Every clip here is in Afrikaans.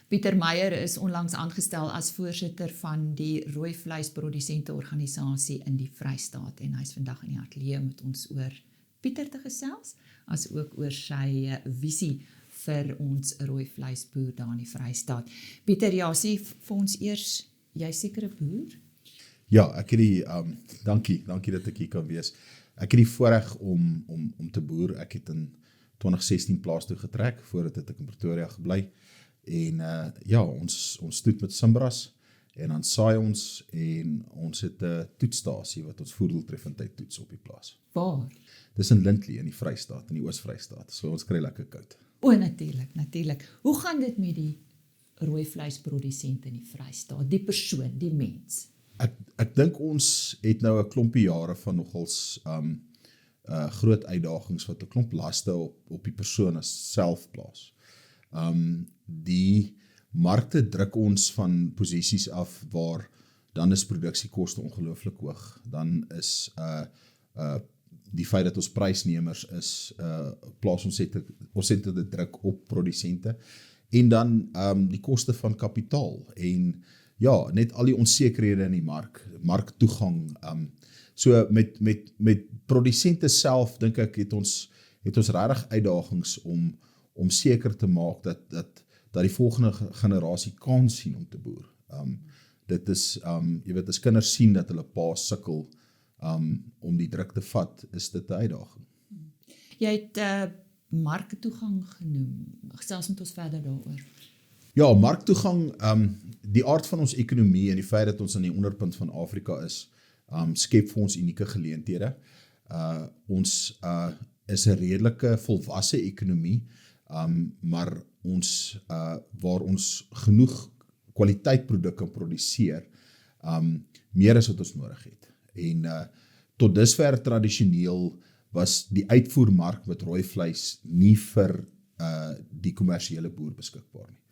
Pieter Meyer is onlangs aangestel as voorsitter van die rooi vleisprodusenteorganisasie in die Vrystaat en hy is vandag in die ateljee met ons oor Pieter te gesels, as ook oor sy visie vir ons rooi vleisboer daar in die Vrystaat. Pieter, ja, sê vir ons eers, jy seker 'n boer? Ja, ek het die, dankie dat ek hier kan wees. Ek het die voorreg om te boer. Ek het in 2016 plaas toe getrek, voordat het ek in Pretoria gebly. En ja, ons stoet met Simbras, en dan saai ons, en ons het 'n toetsstasie wat ons voerdoeltreffendheid toets op die plaas. Waar? Dis in Lindley in die Vrystaat, in die Oos-Vrystaat. So ons kry lekker koud. O, natuurlijk. Hoe gaan dit met die rooi vleisprodusent in die Vrystaat, die persoon, die mens? Ek dink ons het nou 'n klompie jare van nogals groot uitdagings wat 'n klomp laste op die persoon self plaas. Die markte druk ons van posisies af waar dan is produksiekoste ongelooflik hoog. Dan is die feit dat ons prysnemers is, plaas ons het 'n druk op produsente. En dan die koste van kapitaal en ja, net al die onsekerhede in die marktoegang. So met produsente self, dink ek, het ons regtig uitdagings om seker te maak dat die volgende generasie kan sien om te boer. Dit is, jy weet, as kinders sien dat hulle pa sukkel om die druk te vat, is dit 'n uitdaging. Jy het marktoegang genoem, gesels met ons verder daaroor. Ja, marktoegang, die aard van ons ekonomie en die feit dat ons aan die onderpunt van Afrika is, skep vir ons unieke geleenthede. Ons is 'n redelike volwasse ekonomie, maar waar ons genoeg kwaliteitproduk kan produseer, meer as wat ons nodig het. En tot dusver tradisioneel was die uitvoermark met rooi vleis nie vir die kommersiële boer beskikbaar nie.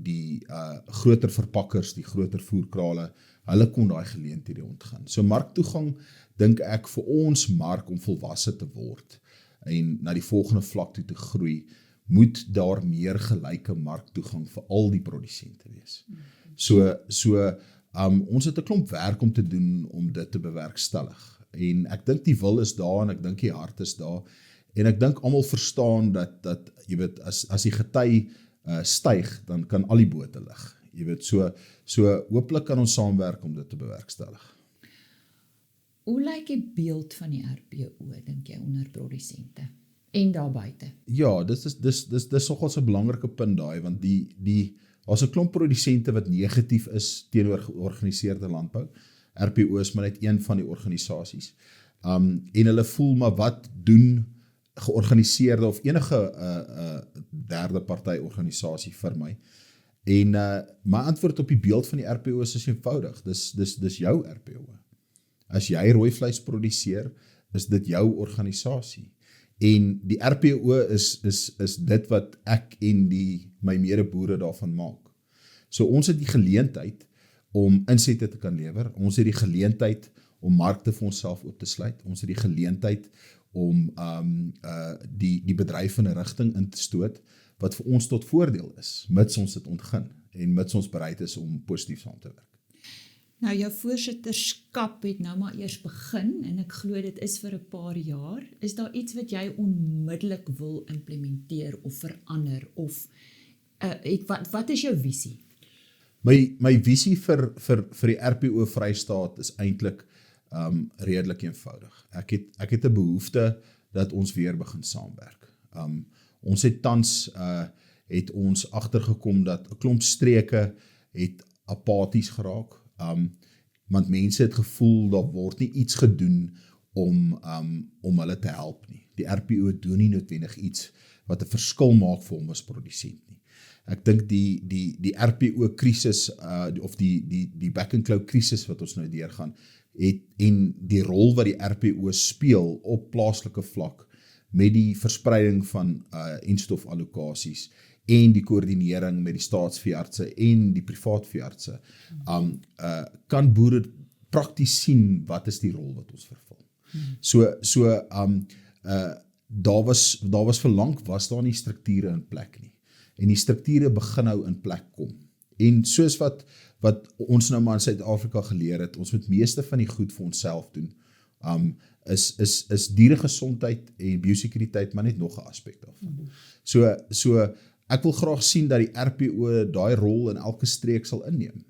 Die groter verpakkers, die groter voerkrale, hulle kon daai geleenthede ontgaan. So marktoegang, dink ek, vir ons mark om volwasse te word en na die volgende vlak toe te groei, moet daar meer gelyke marktoegang vir al die produsente wees. Ons het 'n klomp werk om te doen om dit te bewerkstellig. En ek dink die wil is daar en ek dink die hart is daar. En ek dink almal verstaan dat jy weet, as die gety styg, dan kan al die bote lig. Jy weet, so hooplik kan ons saamwerk om dit te bewerkstellig. Hoe lyk die beeld van die RPO, dink jy, onder produsente en daar buite? Ja, dis nogals 'n belangrike punt daai, want daar's 'n klomp produsente wat negatief is teenoor georganiseerde landbou. RPO is maar net een van die organisasies. En hulle voel, maar wat doen georganiseerde of enige derde party organisasie vir my? En my antwoord op die beeld van die RPO is eenvoudig. Dis jou RPO. As jy rooi vleis produseer, is dit jou organisasie. En die RPO is dit wat ek en my medeboere daarvan maak. So ons het die geleentheid om insette te kan lewer. Ons het die geleentheid om markte vir onsself oop te sluit. Ons het die geleentheid om die bedryf in 'n rigting in te stoot wat vir ons tot voordeel is, mits ons dit ontgin en mits ons bereid is om positief saam te werk. Nou, jou voorsitterskap het nou maar eers begin en ek glo dit is vir 'n paar jaar. Is daar iets wat jy onmiddellik wil implementeer of verander of wat is jou visie? My visie vir die RPO Vrystaat is eintlik redelik eenvoudig. Ek het 'n behoefte dat ons weer begin saamwerk. Ons het tans het ons agtergekom dat 'n klomp streke het apaties geraak, want mense het gevoel daar word nie iets gedoen om hulle te help nie. Die RPO doen nie noodwendig iets wat 'n verskil maak vir hom as produsent nie. Ek dink die RPO krisis of die back and claw krisis wat ons nou deurgaan, en die rol wat die RPO speel op plaaslike vlak met die verspreiding van enstofallokasies en die koördinering met die staatsveeartse en die privaatveeartse, kan boere prakties sien wat is die rol wat ons vervul. Daar was vir lank was daar nie strukture in plek nie. en die strukture begin nou in plek kom. En soos wat ons nou maar in Suid-Afrika geleer het, ons moet meeste van die goed vir onsself doen. Is dieregesondheid en biosekuriteit maar net nog 'n aspek daarvan. So ek wil graag sien dat die RPO daai rol in elke streek sal inneem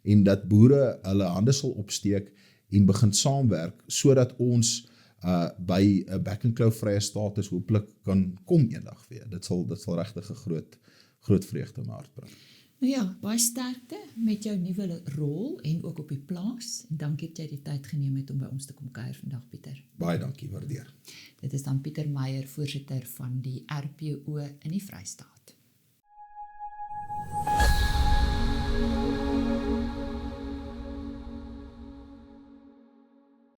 en dat boere hulle hande sal opsteek en begin saamwerk sodat ons by 'n back-and-claw vrye status hopelik kan kom eendag weer. Dit sal regtig 'n groot vreugde in my hart bring. Nou ja, baie sterkte met jou nuwe rol en ook op die plaas. En dankie dat jy die tyd geneem het om by ons te kom kuier vandag, Pieter. Baie dankie, waardeer. Dit is dan Pieter Meyer, voorsitter van die RPO in die Vrystaat.